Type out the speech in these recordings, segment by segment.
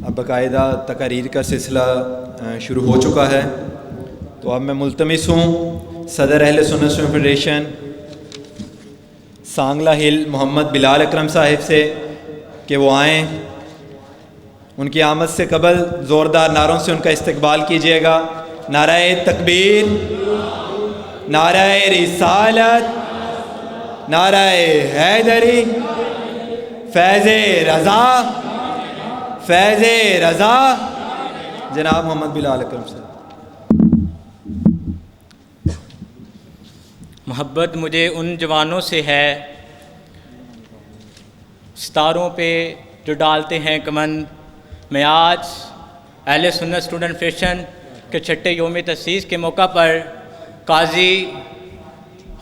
اب باقاعدہ تقاریر کا سلسلہ شروع ہو چکا ہے، تو اب میں ملتمس ہوں صدر اہل سنت اسٹوڈنٹ فیڈریشن سانگلہ ہل محمد بلال اکرم صاحب سے کہ وہ آئیں، ان کی آمد سے قبل زوردار نعروں سے ان کا استقبال کیجیے گا۔ نعرہ تکبیر، نعرہ رسالت، نعرہ حیدری، فیض رضا، فیض رضا، جناب محمد بلال اکرم صاحب۔ محبت مجھے ان جوانوں سے ہے ستاروں پہ جو ڈالتے ہیں کمند۔ میں آج اہل سنت اسٹوڈنٹ فیڈریشن کے چھٹے یوم تاسیس کے موقع پر قاضی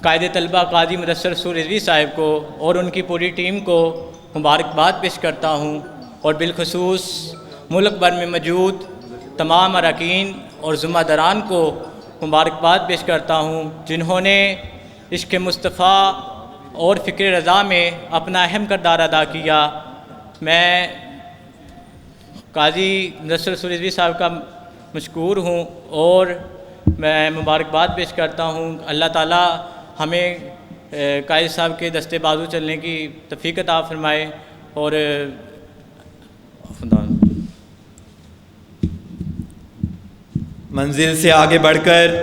قائد طلبہ قاضی مدثر رسول رضوی صاحب کو اور ان کی پوری ٹیم کو مبارکباد پیش کرتا ہوں، اور بالخصوص ملک بھر میں موجود تمام اراکین اور ذمہ داران کو مبارکباد پیش کرتا ہوں جنہوں نے عشق مصطفیٰ اور فکر رضا میں اپنا اہم کردار ادا کیا۔ میں قاضی مدثر رسول رضوی صاحب کا مشکور ہوں اور میں مبارکباد پیش کرتا ہوں۔ اللہ تعالیٰ ہمیں قائد صاحب کے دستے بازو چلنے کی توفیق عطا فرمائے، اور منزل سے آگے بڑھ کر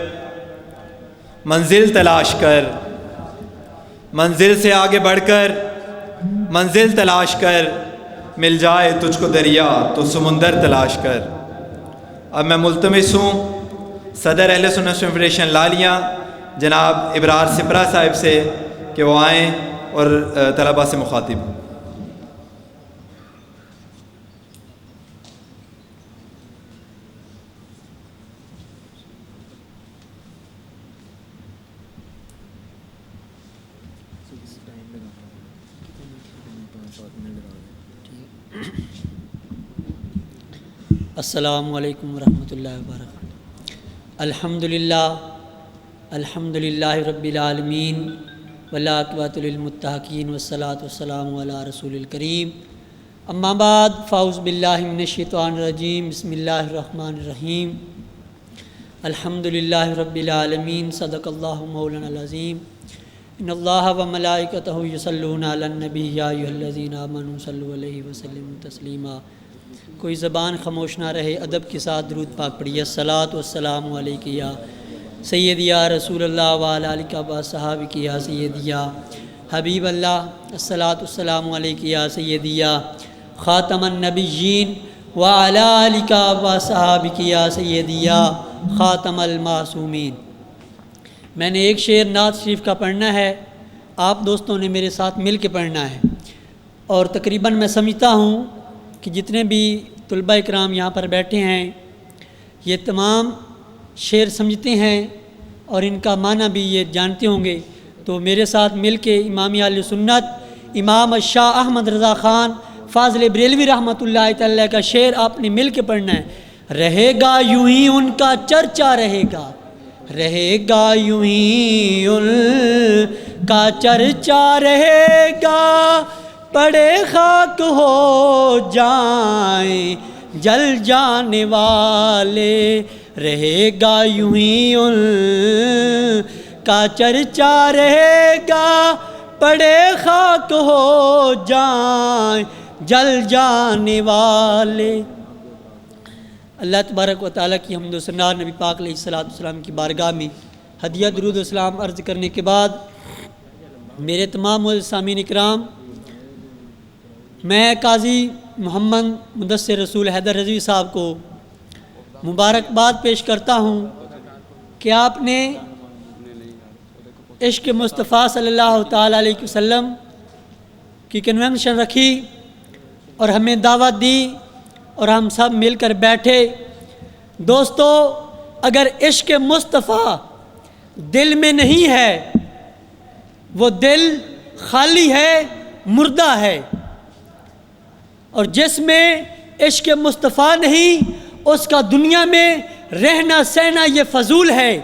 منزل تلاش کر، منزل سے آگے بڑھ کر منزل تلاش کر، مل جائے تجھ کو دریا تو سمندر تلاش کر۔ اب میں ملتمس ہوں صدر اہل سنت فیڈریشن لالیاں جناب ابرار سپرا صاحب سے کہ وہ آئیں اور طلباء سے مخاطب ہوں۔ السلام علیکم ورحمۃ اللہ وبرکاتہ۔ الحمدللہ رب العالمین والعاقبۃ للمتقین والصلاۃ والسلام علی رسول الکریم، اما بعد فاعوذ باللہ من الشیطان الرجیم، بسم اللہ الرحمن الرحیم۔ الحمدللہ رب العالمین، صدق اللہ مولانا العظیم۔ ان اللہ و ملائکتہ یصلون علی النبی یا ایھا الذین آمنوا صلوا علیہ وسلموا تسلیما۔ کوئی زبان خاموش نہ رہے، ادب کے ساتھ درود پاک پڑھیے۔ الصلاۃ والسلام علیک یا سیدی یا رسول اللہ وعلی آلک و صحابک یا سیدی یا حبیب اللہ۔ الصلاۃ والسلام علیک یا سیدی یا خاتم النبیین وعلی آلک و صحابک یا سیدی یا خاتم المعصومین۔ میں نے ایک شعر نعت شریف کا پڑھنا ہے، آپ دوستوں نے میرے ساتھ مل کے پڑھنا ہے، اور تقریباً میں سمجھتا ہوں کہ جتنے بھی طلباء اکرام یہاں پر بیٹھے ہیں یہ تمام شعر سمجھتے ہیں اور ان کا معنی بھی یہ جانتے ہوں گے، تو میرے ساتھ مل کے امام اہل سنت امام شاہ احمد رضا خان فاضل بریلوی رحمۃ اللہ تعالی کا شعر آپ نے مل کے پڑھنا ہے۔ رہے گا یوں ہی ان کا چرچا، رہے گا، رہے گا یوں ہی ان کا چرچا، رہے گا پڑے خاک ہو جائیں جل جانے والے، رہے گا یوں ہی ان کا چرچا، رہے گا پڑے خاک ہو جائیں جل جانے والے۔ اللہ تبارک و تعالیٰ کی حمد و ثنا نبی پاک علیہ الصلوۃ والسلام کی بارگاہ میں ہدیہ درود و اسلام عرض کرنے کے بعد میرے تمام سامعین اکرام، میں قاضی محمد مدثر رسول حیدر رضوی صاحب کو مبارکباد پیش کرتا ہوں کہ آپ نے عشق مصطفیٰ صلی اللہ تعالیٰ علیہ وسلم کی کنونشن رکھی اور ہمیں دعوت دی اور ہم سب مل کر بیٹھے۔ دوستو، اگر عشق مصطفیٰ دل میں نہیں ہے وہ دل خالی ہے، مردہ ہے، اور جس میں عشق مصطفیٰ نہیں اس کا دنیا میں رہنا سہنا یہ فضول ہے۔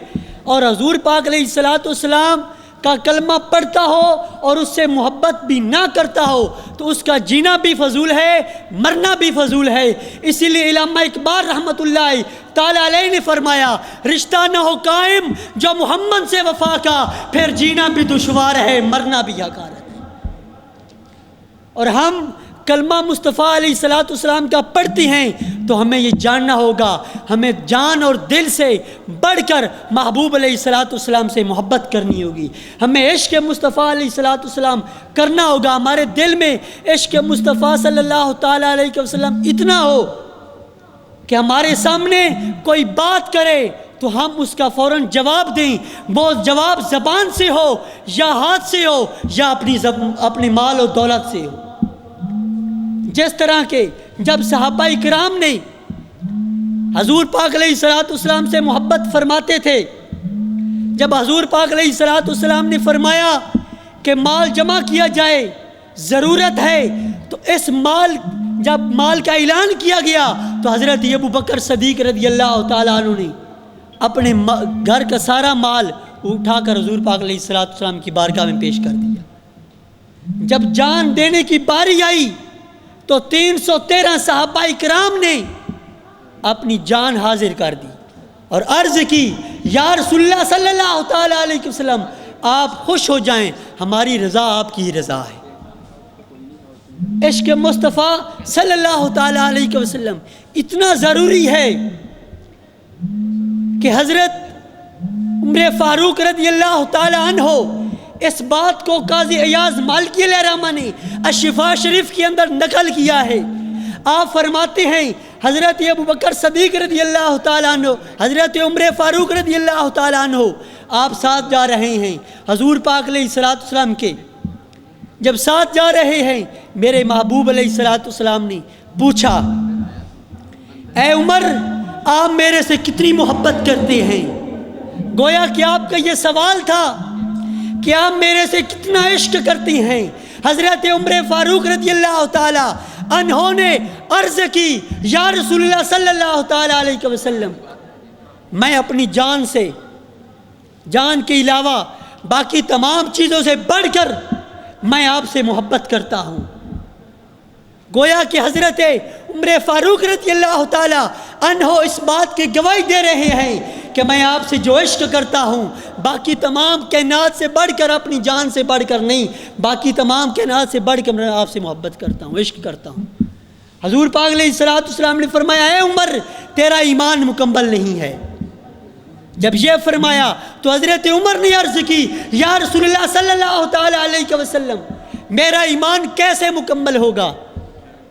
اور حضور پاک علیہ الصلوۃ والسلام کا کلمہ پڑھتا ہو اور اس سے محبت بھی نہ کرتا ہو تو اس کا جینا بھی فضول ہے، مرنا بھی فضول ہے۔ اسی لیے علامہ اقبال رحمۃ اللہ تعالیٰ علیہ نے فرمایا رشتہ نہ ہو قائم جو محمد سے وفا کا، پھر جینا بھی دشوار ہے، مرنا بھی حقارت ہے۔ اور ہم کلمہ مصطفیٰ علیہ الصلوۃ والسلام کا پڑھتے ہیں تو ہمیں یہ جاننا ہوگا، ہمیں جان اور دل سے بڑھ کر محبوب علیہ الصلوۃ والسلام سے محبت کرنی ہوگی، ہمیں عشق مصطفیٰ علیہ الصلوۃ والسلام کرنا ہوگا، ہمارے دل میں عشق مصطفیٰ صلی اللہ تعالیٰ علیہ وسلم اتنا ہو کہ ہمارے سامنے کوئی بات کرے تو ہم اس کا فوراً جواب دیں، وہ جواب زبان سے ہو یا ہاتھ سے ہو یا اپنی مال و دولت سے ہو۔ جس طرح کے جب صحابہ کرام نے حضور پاک علیہ الصلوۃ والسلام سے محبت فرماتے تھے، جب حضور پاک علیہ الصلوۃ والسلام نے فرمایا کہ مال جمع کیا جائے، ضرورت ہے، تو اس مال جب مال کا اعلان کیا گیا تو حضرت ابو بکر صدیق رضی اللہ تعالیٰ عنہ نے اپنے گھر کا سارا مال اٹھا کر حضور پاک علیہ الصلوۃ والسلام کی بارگاہ میں پیش کر دیا۔ جب جان دینے کی باری آئی تو 313 صحابہ کرام نے اپنی جان حاضر کر دی اور عرض کی یا رسول اللہ صلی اللہ تعالیٰ علیہ وسلم آپ خوش ہو جائیں، ہماری رضا آپ کی رضا ہے۔ عشق مصطفیٰ صلی اللہ تعالیٰ علیہ وسلم اتنا ضروری ہے کہ حضرت عمر فاروق رضی اللہ تعالیٰ عنہ اس بات کو قاضی ایاز مالکی علیہ الرحمہ نے الشفاء شریف کے اندر نقل کیا ہے۔ آپ فرماتے ہیں حضرت ابو بکر صدیق رضی اللہ تعالیٰ عنہ، حضرت عمر فاروق رضی اللہ تعالیٰ عنہ آپ ساتھ جا رہے ہیں حضور پاک علیہ الصلوۃ والسلام کے، جب ساتھ جا رہے ہیں میرے محبوب علیہ الصلوۃ والسلام نے پوچھا اے عمر آپ میرے سے کتنی محبت کرتے ہیں؟ گویا کہ آپ کا یہ سوال تھا کہ آپ میرے سے کتنا عشق کرتی ہیں۔ حضرت عمر فاروق رضی اللہ تعالی عنہ نے عرض کی یا رسول اللہ صلی اللہ تعالی علیہ وسلم میں اپنی جان سے، جان کے علاوہ باقی تمام چیزوں سے بڑھ کر میں آپ سے محبت کرتا ہوں۔ گویا کہ حضرت عمر فاروق رضی اللہ تعالی عنہ اس بات کی گواہی دے رہے ہیں کہ میں آپ سے جو عشق کرتا ہوں باقی تمام کائنات سے بڑھ کر، اپنی جان سے بڑھ کر نہیں، باقی تمام کائنات سے بڑھ کر میں آپ سے محبت کرتا ہوں، عشق کرتا ہوں۔ حضور پاک علیہ الصلوۃ والسلام نے فرمایا اے عمر تیرا ایمان مکمل نہیں ہے۔ جب یہ فرمایا تو حضرت عمر نے عرض کی یا رسول اللہ صلی اللہ تعالی علیہ وسلم میرا ایمان کیسے مکمل ہوگا؟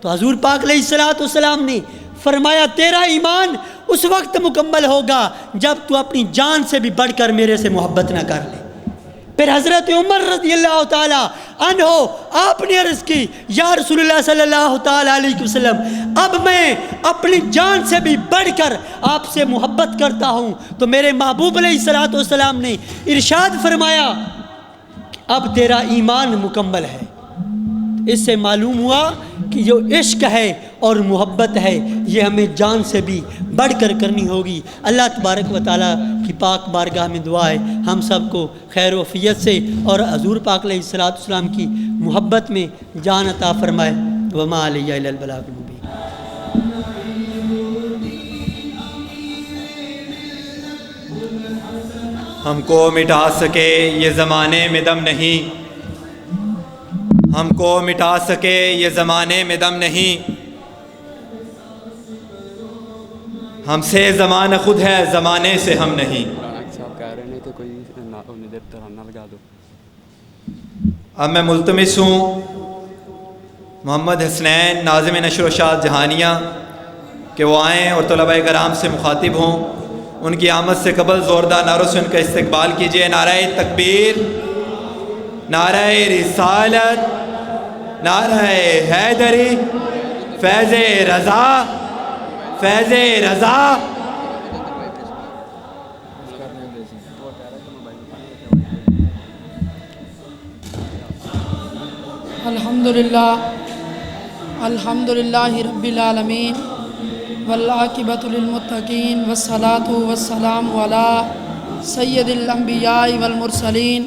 تو حضور پاک علیہ الصلوۃ والسلام نے فرمایا تیرا ایمان اس وقت مکمل ہوگا جب تو اپنی جان سے بھی بڑھ کر میرے سے محبت نہ کر لے۔ پھر حضرت عمر رضی اللہ تعالی عنہ آپ نے عرض کی یا رسول اللہ صلی اللہ تعالی علیہ وسلم اب میں اپنی جان سے بھی بڑھ کر آپ سے محبت کرتا ہوں۔ تو میرے محبوب علیہ الصلوۃ والسلام نے ارشاد فرمایا کہ اب تیرا ایمان مکمل ہے۔ اس سے معلوم ہوا کہ جو عشق ہے اور محبت ہے یہ ہمیں جان سے بھی بڑھ کر کرنی ہوگی۔ اللہ تبارک و تعالیٰ کی پاک بارگاہ میں دعا ہے ہم سب کو خیر و عافیت سے اور حضور پاک علیہ الصلوۃ والسلام کی محبت میں جان عطا فرمائے۔ وما علیہ الا البلاغ المبین۔ ہم کو مٹا سکے یہ زمانے میں دم نہیں، ہم کو مٹا سکے یہ زمانے میں دم نہیں، ہم سے زمانہ خود ہے زمانے سے ہم نہیں۔ اب میں ملتمس ہوں محمد حسنین ناظم نشر و اشاعت جہانیہ کہ وہ آئیں اور طلباء کرام سے مخاطب ہوں۔ ان کی آمد سے قبل زوردار نعروں سے ان کا استقبال کیجیے۔ نعرہ تکبیر، نعرہ رسالت، نعرہ حیدری، فیض رضا، فیض رضا۔ الحمدللہ رب العالمین والعاقبۃ للمتقین والصلاۃ والسلام علی سید الانبیاء والمرسلین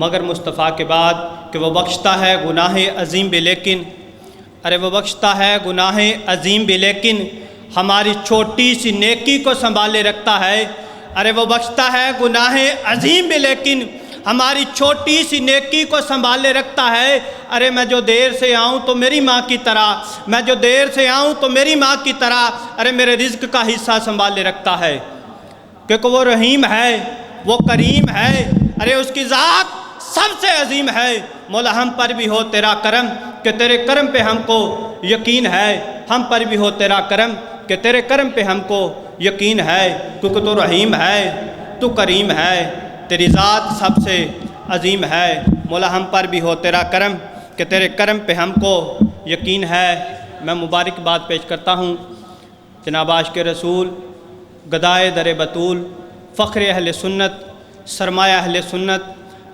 مگر مصطفیٰ کے بعد کہ وہ بخشتا ہے گناہ عظیم بھی لیکن، ارے وہ بخشتا ہے گناہ عظیم بھی لیکن ہماری چھوٹی سی نیکی کو سنبھالے رکھتا ہے، ارے وہ بخشتا ہے گناہ عظیم بھی لیکن ہماری چھوٹی سی نیکی کو سنبھالے رکھتا ہے، ارے میں جو دیر سے آؤں تو میری ماں کی طرح، میں جو دیر سے آؤں تو میری ماں کی طرح، ارے میرے رزق کا حصہ سنبھالے رکھتا ہے، کیونکہ وہ رحیم ہے، وہ کریم ہے، ارے اس کی ذات سب سے عظیم ہے۔ مولا ہم پر بھی ہو تیرا کرم کہ تیرے کرم پہ ہم کو یقین ہے، ہم پر بھی ہو تیرا کرم کہ تیرے کرم پہ ہم کو یقین ہے، کیونکہ تو رحیم ہے، تو کریم ہے، تیری ذات سب سے عظیم ہے۔ مولا ہم پر بھی ہو تیرا کرم کہ تیرے کرم پہ ہم کو یقین ہے۔ میں مبارکباد پیش کرتا ہوں جناب عاشق رسول، گدائے در بطول، فخر اہل سنت، سرمایہ اہل سنت،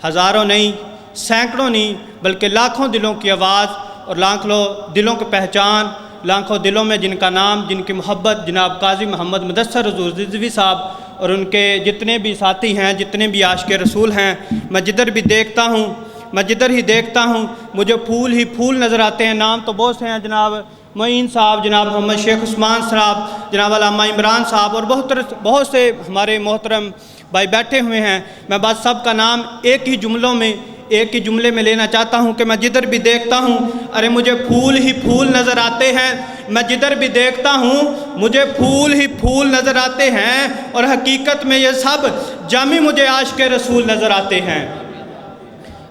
ہزاروں نہیں، سینکڑوں نہیں بلکہ لاکھوں دلوں کی آواز اور لاکھوں دلوں کی پہچان، لاکھوں دلوں میں جن کا نام، جن کی محبت جناب قاضی محمد مدثر حضور رضوی صاحب اور ان کے جتنے بھی ساتھی ہیں، جتنے بھی عاشق رسول ہیں، میں جدھر بھی دیکھتا ہوں، میں جدھر ہی دیکھتا ہوں مجھے پھول ہی پھول نظر آتے ہیں۔ نام تو بہت سے ہیں، جناب معین صاحب، جناب محمد شیخ عثمان صاحب، جناب علامہ عمران صاحب اور بہت سے ہمارے محترم بھائی بیٹھے ہوئے ہیں۔ میں بس سب کا نام ایک ہی جملے میں لینا چاہتا ہوں کہ میں جدھر بھی دیکھتا ہوں ارے مجھے پھول ہی پھول نظر آتے ہیں، میں جدھر بھی دیکھتا ہوں مجھے پھول ہی پھول نظر آتے ہیں، اور حقیقت میں یہ سب جامی مجھے عاشق رسول نظر آتے ہیں۔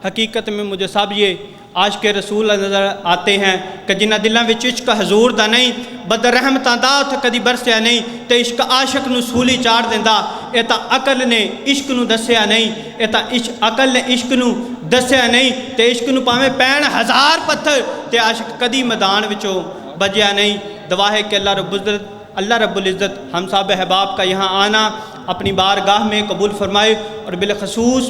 حقیقت میں مجھے سب یہ عاشق رسول نظر آتے ہیں کہ جنہ دلاں وچ عشق حضور دا نہیں، بدر رحمتاں دا اتھے کدی برسیا نہیں، تے عشق عاشق نو سولی چاڑ دیندا، اے تا عقل نے عشق نو دسیا نہیں، اے تا عقل نے عشق نو دسیا نہیں، تے عشق نو پاویں پین ہزار پتھر تے عاشق کدی میدان وچوں بجیا نہیں۔ دعا ہے کہ اللہ رب العزت ہم صاحب احباب کا یہاں آنا اپنی بارگاہ میں قبول فرمائے، اور بالخصوص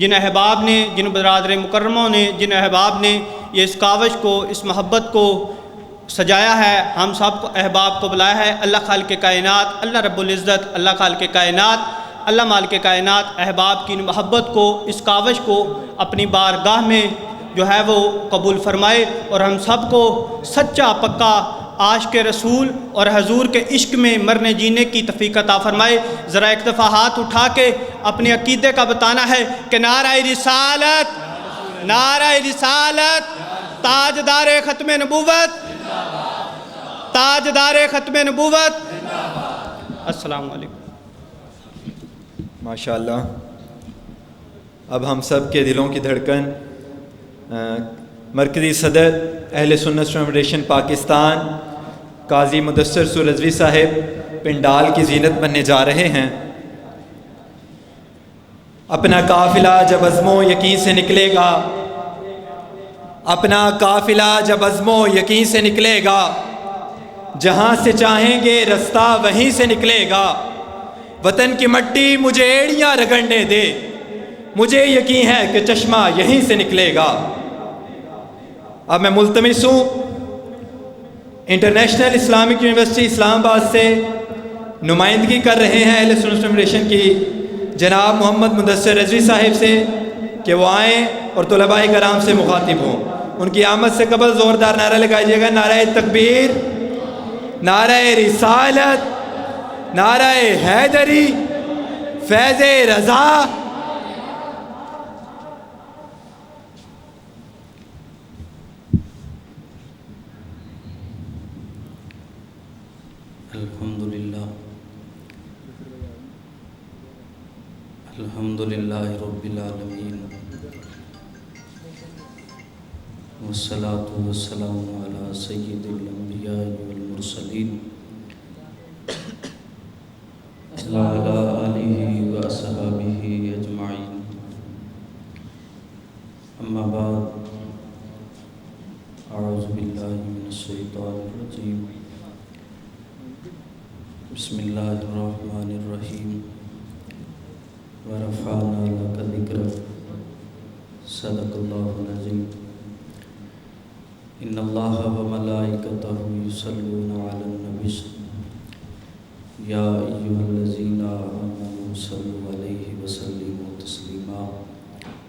جن احباب نے، جن برادر مکرموں نے، جن احباب نے یہ اس کاوش کو، اس محبت کو سجایا ہے، ہم سب کو احباب کو بلایا ہے، اللہ خالق کائنات، اللہ رب العزت، اللہ خالق کائنات، اللہ مالک کائنات احباب کی محبت کو، اس کاوش کو اپنی بارگاہ میں جو ہے وہ قبول فرمائے، اور ہم سب کو سچا پکا عاشق رسول اور حضور کے عشق میں مرنے جینے کی توفیق عطا فرمائے۔ ذرا ایک دفعہ ہاتھ اٹھا کے اپنے عقیدے کا بتانا ہے کہ نعرہ رسالت، نعرہ رسالت، تاجدار ختم نبوت، تاجدار ختم نبوت۔ السلام علیکم۔ ماشاءاللہ، اب ہم سب کے دلوں کی دھڑکن مرکزی صدر اہل سنت فیڈریشن پاکستان قاضی مدثر رضوی صاحب پنڈال کی زینت بننے جا رہے ہیں۔ اپنا قافلہ جب عزم و یقین سے نکلے گا، اپنا قافلہ جب عزم و یقین سے نکلے گا، جہاں سے چاہیں گے رستہ وہیں سے نکلے گا، وطن کی مٹی مجھے ایڑیاں رگڑنے دے، مجھے یقین ہے کہ چشمہ یہیں سے نکلے گا۔ اب میں ملتمس ہوں انٹرنیشنل اسلامک یونیورسٹی اسلام آباد سے نمائندگی کر رہے ہیں اہل سنت فیڈریشن کی جناب محمد مدثر رضوی صاحب سے کہ وہ آئیں اور طلباء کرام سے مخاطب ہوں۔ ان کی آمد سے قبل زوردار نعرہ لگائیے گا، نعرہ تکبیر، نعرہ رسالت، نعرہ حیدری، فیض رضا۔ الحمدللہ رب العالمین، والصلاة والسلام علی سید الانبیاء والمرسلین، وعلی آلہ واصحابہ اجمعین، اما بعد، اعوذ باللہ من الشیطان الرجیم، بسم اللہ الرحمن الرحیم، ورفعنا لك ذکرک، صدق اللہ العظیم۔ ان اللہ وملائکتہ یصلون علی النبی، یا ایھا الذین آمنوا صلوا علیہ وسلموا تسلیما۔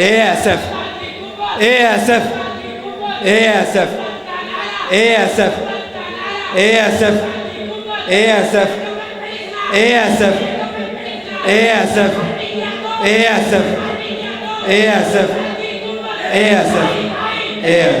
ASF, ASF, ASF, ASF, ASF, ASF, ASF, ASF, ASF, ASF, ASF, ASF,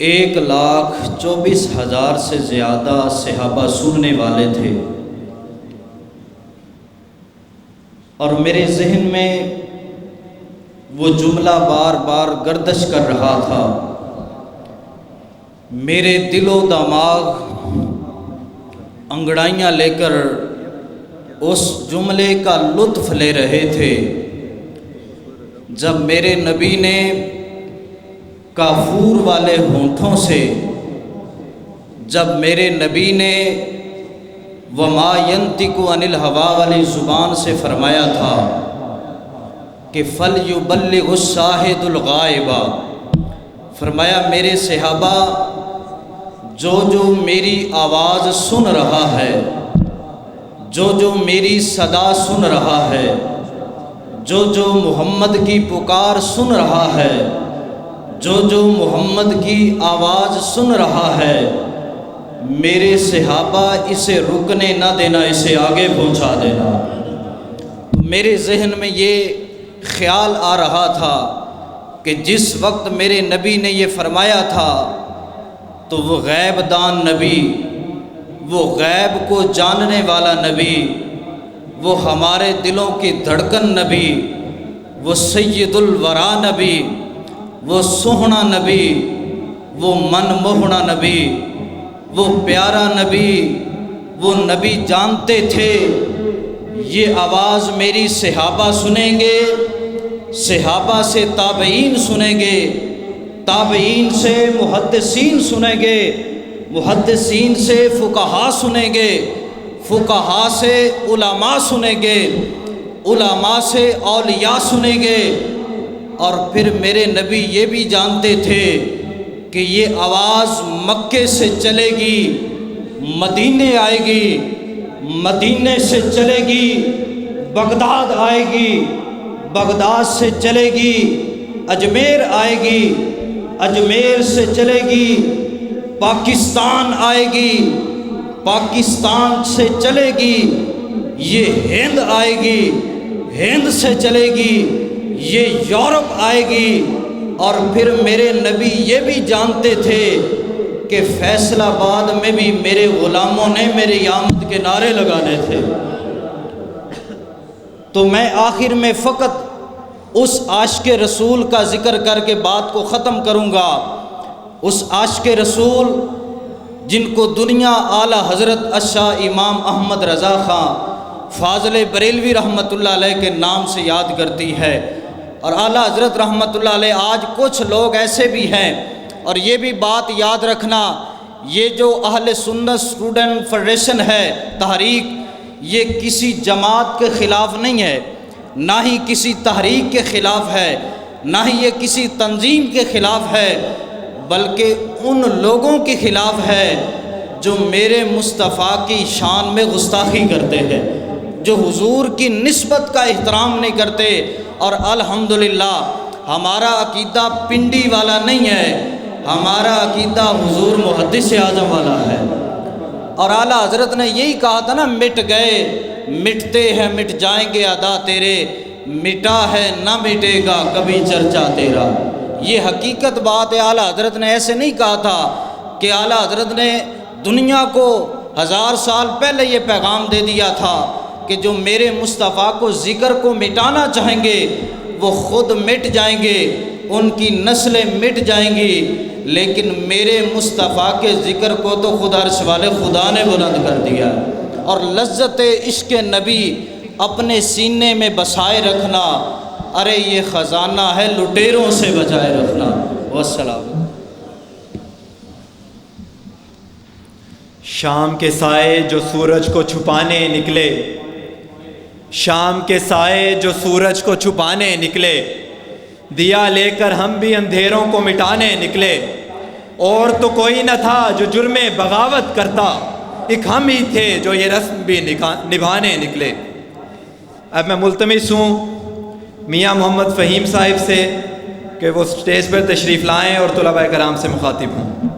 1,24,000 سے زیادہ صحابہ سننے والے تھے، اور میرے ذہن میں وہ جملہ بار بار گردش کر رہا تھا، میرے دل و دماغ انگڑائیاں لے کر اس جملے کا لطف لے رہے تھے جب میرے نبی نے کافور والے ہونٹوں سے، جب میرے نبی نے وما ینطق عن الہوا والی زبان سے فرمایا تھا کہ فَلْيُبَلِّغُ الشَّاهِدُ الْغَائِبَ، فرمایا میرے صحابہ جو میری آواز سن رہا ہے، جو میری صدا سن رہا ہے، جو محمد کی پکار سن رہا ہے، جو محمد کی آواز سن رہا ہے، میرے صحابہ اسے رکنے نہ دینا، اسے آگے پہنچا دینا۔ میرے ذہن میں یہ خیال آ رہا تھا کہ جس وقت میرے نبی نے یہ فرمایا تھا تو وہ غیب دان نبی، وہ غیب کو جاننے والا نبی، وہ ہمارے دلوں کی دھڑکن نبی، وہ سید الورا نبی، وہ سوہنا نبی، وہ من موہنا نبی، وہ پیارا نبی، وہ نبی جانتے تھے یہ آواز میری صحابہ سنیں گے، صحابہ سے تابعین سنیں گے، تابعین سے محدثین سنیں گے، محدثین سے فقہا سنیں گے، فقہا سے علماء سنیں گے، علماء سے اولیاء سنیں گے، اور پھر میرے نبی یہ بھی جانتے تھے کہ یہ آواز مکے سے چلے گی، مدینے آئے گی، مدینے سے چلے گی، بغداد آئے گی، بغداد سے چلے گی، اجمیر آئے گی، اجمیر سے چلے گی، پاکستان آئے گی، پاکستان سے چلے گی، یہ ہند آئے گی، ہند سے چلے گی، یہ یورپ آئے گی، اور پھر میرے نبی یہ بھی جانتے تھے کہ فیصل آباد میں بھی میرے غلاموں نے میری آمد کے نعرے لگانے تھے۔ تو میں آخر میں فقط اس عاشق رسول کا ذکر کر کے بات کو ختم کروں گا، اس عاشق رسول جن کو دنیا اعلیٰ حضرت الشاہ امام احمد رضا خان فاضل بریلوی رحمۃ اللہ علیہ کے نام سے یاد کرتی ہے، اور اعلیٰ حضرت رحمۃ اللہ علیہ آج کچھ لوگ ایسے بھی ہیں، اور یہ بھی بات یاد رکھنا، یہ جو اہل سنت اسٹوڈنٹ فیڈریشن ہے تحریک، یہ کسی جماعت کے خلاف نہیں ہے، نہ ہی کسی تحریک کے خلاف ہے، نہ ہی یہ کسی تنظیم کے خلاف ہے، بلکہ ان لوگوں کے خلاف ہے جو میرے مصطفیٰ کی شان میں گستاخی کرتے ہیں، جو حضور کی نسبت کا احترام نہیں کرتے۔ اور الحمدللہ ہمارا عقیدہ پنڈی والا نہیں ہے، ہمارا عقیدہ حضور محدث اعظم والا ہے، اور اعلیٰ حضرت نے یہی کہا تھا نا، مٹ گئے مٹتے ہیں مٹ جائیں گے ادا تیرے، مٹا ہے نہ مٹے گا کبھی چرچا تیرا۔ یہ حقیقت بات ہے، اعلیٰ حضرت نے ایسے نہیں کہا تھا کہ اعلیٰ حضرت نے دنیا کو 1000 سال پہلے یہ پیغام دے دیا تھا کہ جو میرے مصطفیٰ کو ذکر کو مٹانا چاہیں گے وہ خود مٹ جائیں گے، ان کی نسلیں مٹ جائیں گی، لیکن میرے مصطفیٰ کے ذکر کو تو خدا عرش والے خدا نے بلند کر دیا، اور لذت عشق نبی اپنے سینے میں بسائے رکھنا، ارے یہ خزانہ ہے لٹیروں سے بچائے رکھنا۔ والسلام۔ شام کے سائے جو سورج کو چھپانے نکلے، شام کے سائے جو سورج کو چھپانے نکلے، دیا لے کر ہم بھی اندھیروں کو مٹانے نکلے، اور تو کوئی نہ تھا جو جرم بغاوت کرتا، ایک ہم ہی تھے جو یہ رسم بھی نبھانے نکلے۔ اب میں ملتمس ہوں میاں محمد فہیم صاحب سے کہ وہ سٹیج پر تشریف لائیں اور طلباء کرام سے مخاطب ہوں۔